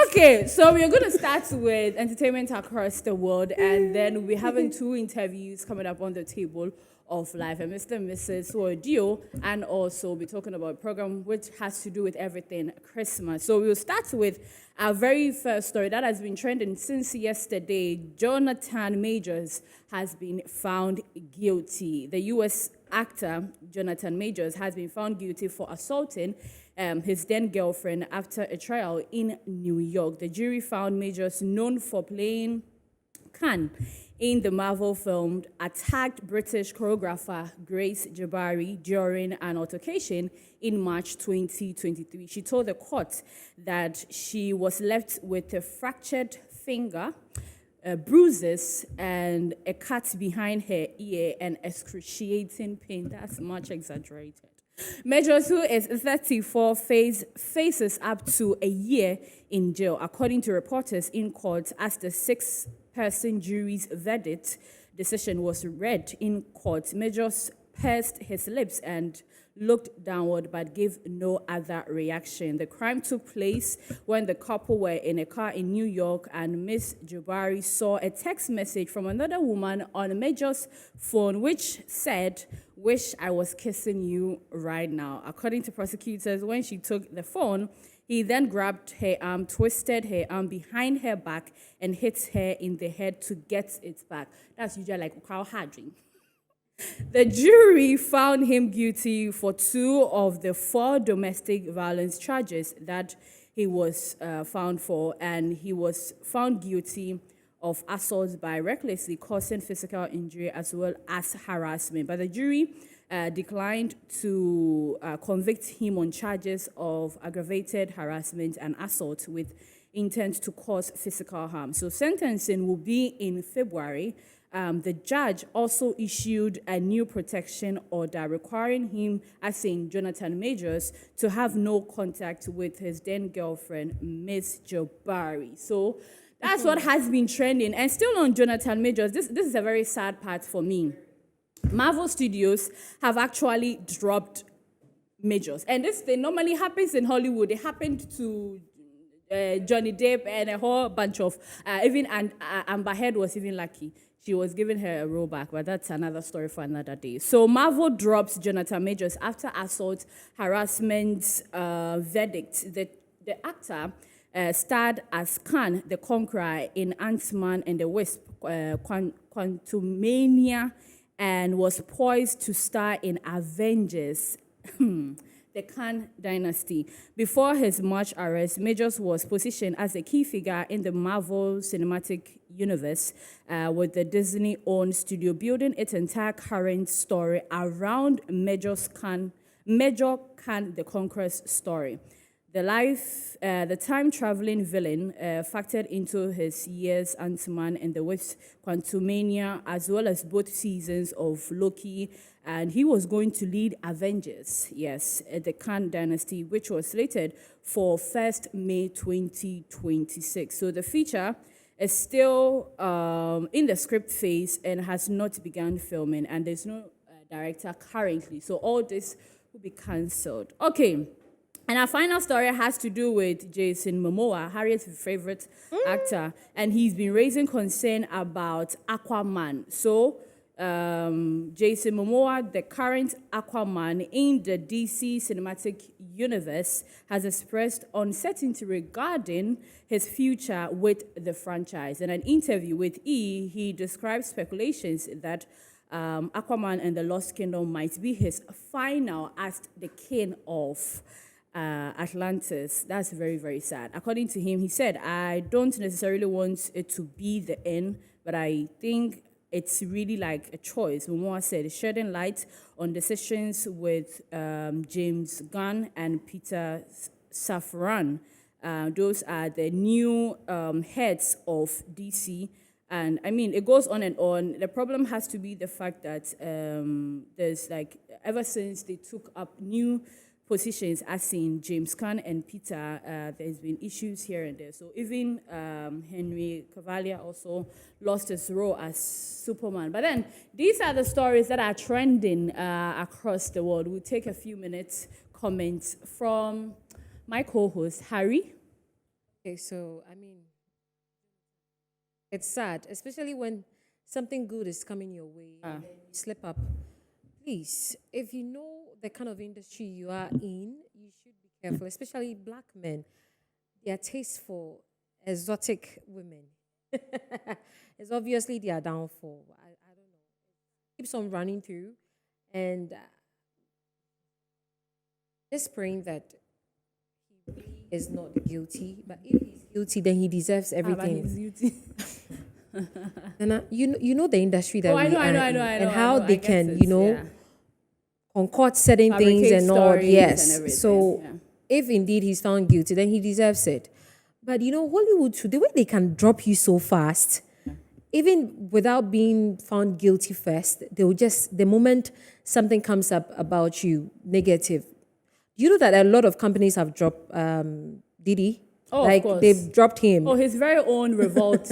Okay, so we're going to start with entertainment across the world, and then we're having two interviews coming up on the table of life, and Mr. and Mrs. Suodio, and also we're talking about a program which has to do with everything Christmas. So we'll start with our very first story that has been trending since yesterday. Jonathan Majors has been found guilty. The U.S. actor Jonathan Majors has been found guilty for assaulting his then girlfriend after a trial in New York. The jury found Majors, known for playing Khan in the Marvel film, attacked British choreographer Grace Jabari during an altercation in March 2023. She told the court that she was left with a fractured finger, bruises, and a cut behind her ear and excruciating pain. That's much exaggerated. Majors, who is 34, faces up to a year in jail, according to reporters in court, as the six-person jury's verdict decision was read in court. Majors pursed his lips and looked downward but gave no other reaction. The crime took place when the couple were in a car in New York, and Miss Jabari saw a text message from another woman on Major's phone which said, "Wish I was kissing you right now." According to prosecutors, when she took the phone, he then grabbed her arm, twisted her arm behind her back, and hit her in the head to get it back. That's usually like crowd hardring. The jury found him guilty for 2 of the 4 domestic violence charges that he was found for, and he was found guilty of assault by recklessly causing physical injury as well as harassment. But the jury declined to convict him on charges of aggravated harassment and assault with intent to cause physical harm. So sentencing will be in February. The judge also issued a new protection order requiring him, as in Jonathan Majors, to have no contact with his then girlfriend, Miss Jabari. So that's what has been trending. And still on Jonathan Majors, this is a very sad part for me. Marvel Studios have actually dropped Majors. And this thing normally happens in Hollywood. It happened to Johnny Depp and a whole bunch of, even Amber Heard was even lucky. She was giving her a rollback, but that's another story for another day. So Marvel drops Jonathan Majors after assault harassment verdict. The actor starred as Khan the Conqueror in Ant-Man and the Wasp, Quantumania, and was poised to star in Avengers. The Khan dynasty. Before his March arrest, Majors was positioned as a key figure in the Marvel Cinematic Universe, with the Disney-owned studio building its entire current story around Major Khan the Conqueror's story. The time-traveling villain factored into his years Ant-Man and the Wasp, Quantumania, as well as both seasons of Loki, and he was going to lead Avengers, the Khan dynasty, which was slated for 1st May 2026. So the feature is still in the script phase and has not begun filming, and there's no director currently. So all this will be cancelled. Okay. And our final story has to do with Jason Momoa, Harriet's favorite actor, and he's been raising concern about Aquaman. So, Jason Momoa, the current Aquaman in the DC Cinematic Universe, has expressed uncertainty regarding his future with the franchise. In an interview with E!, he described speculations that Aquaman and the Lost Kingdom might be his final as the king of Atlantis. That's very, very sad. According to him, he said, "I don't necessarily want it to be the end, but I think it's really like a choice." Momoa said, shedding light on decisions with James Gunn and Peter Safran. Those are the new heads of DC. And I mean, it goes on and on. The problem has to be the fact that there's like, ever since they took up new positions, as in James Gunn and Peter, there's been issues here and there. So even Henry Cavill also lost his role as Superman. But then these are the stories that are trending across the world. We'll take a few minutes comments from my co-host, Harry. Okay, so I mean, it's sad, especially when something good is coming your way Ah. and then you slip up. Please, if you know the kind of industry you are in, you should be careful, especially black men. Their taste for exotic women is obviously their downfall. I don't know. Keeps on running through, and just praying that he is not guilty. But if he's guilty, then he deserves Ah, but everything. he's beauty. And you know the industry that Oh, I we know, I are know, I know, in I know, and I how know. I they get can, it. Yeah. concoct certain things Fabricate and all. stories and Yes. everything. So Yeah. if indeed he's found guilty, then he deserves it. But Hollywood too, the way they can drop you so fast, even without being found guilty first, they will just the moment something comes up about you negative. You know that a lot of companies have dropped Diddy. Oh, of Like course. they've dropped him. Oh, his very own revolt.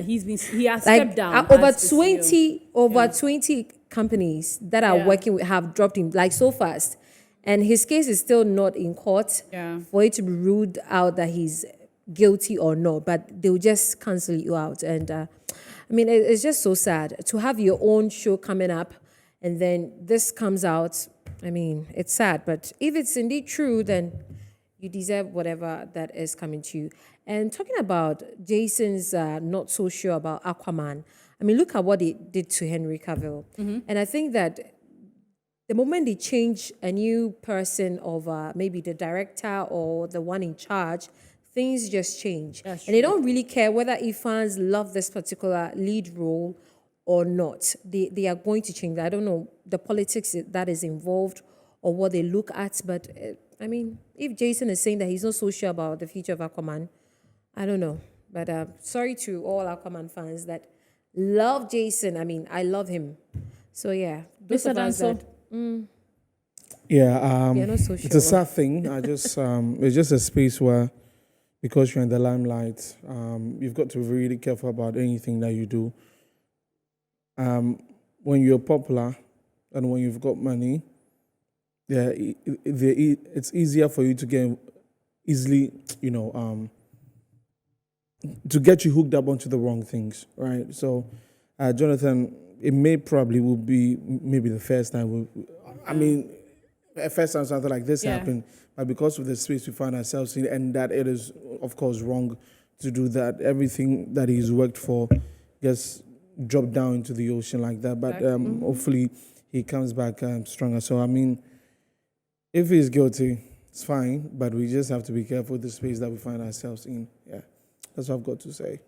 He has Like stepped down over as the CEO. 20 over Yeah. 20 companies that are Yeah. working with have dropped him like so fast, and his case is still not in court Yeah. for it to be ruled out that he's guilty or not, but they'll just cancel you out. And I mean, it's just so sad to have your own show coming up and then this comes out. I mean, it's sad, but if it's indeed true, then you deserve whatever that is coming to you. And talking about Jason's not so sure about Aquaman, I mean, look at what he did to Henry Cavill. And I think that the moment they change a new person of maybe the director or the one in charge, things just change. That's And they true. don't really care whether if fans love this particular lead role or not. They are going to change. I don't know the politics that is involved or what they look at, but I mean, if Jason is saying that he's not so sure about the future of Aquaman, I don't know. But sorry to all Aquaman fans that love Jason. I mean, I love him. So yeah, those Mr. of us Danso. that Yeah, we are not so it's a sure. sad thing. I just it's just a space where because you're in the limelight, you've got to be really careful about anything that you do. When you're popular and when you've got money, yeah, it's easier for you to get easily, to get you hooked up onto the wrong things, right? So, Jonathan, it may probably will be maybe the first time. I mean, the first time something like this Yeah. happened, but because of the space we find ourselves in, and that it is, of course, wrong to do that. Everything that he's worked for gets dropped down into the ocean like that. But hopefully, he comes back stronger. So, I mean, if he's guilty, it's fine, but we just have to be careful with the space that we find ourselves in. Yeah, that's what I've got to say.